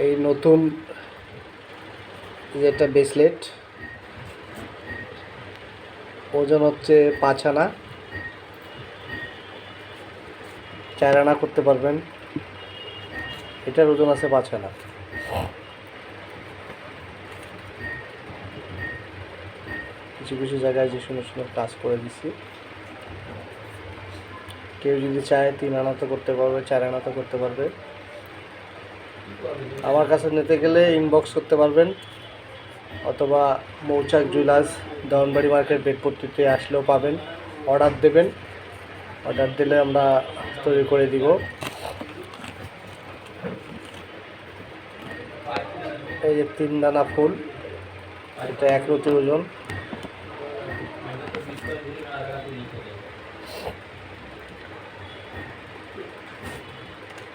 এই নতুন যে একটা ব্রেসলেট, ওজন হচ্ছে 5 আনা, 4 আনা করতে পারবেন। এটার ওজন আছে 5 আনা। কিছু কিছু জায়গায় যে সুন্দর সুন্দর কাজ করে দিছি। কেউ যদি চায় 3 আনাতে করতে পারবে, 4 আনাতে করতে পারবে। আমার কাছে নিতে গেলে ইনবক্স করতে পারবেন, অথবা মৌচাক জুয়েলার্স, দেওয়ানবাড়ি মার্কেট, বেদপট্টিতে আসলেও পাবেন। অর্ডার দেবেন, অর্ডার দিলে আমরা তৈরি করে দিব। এই যে 3 দানা ফুল, এটা 1 রতি ওজন।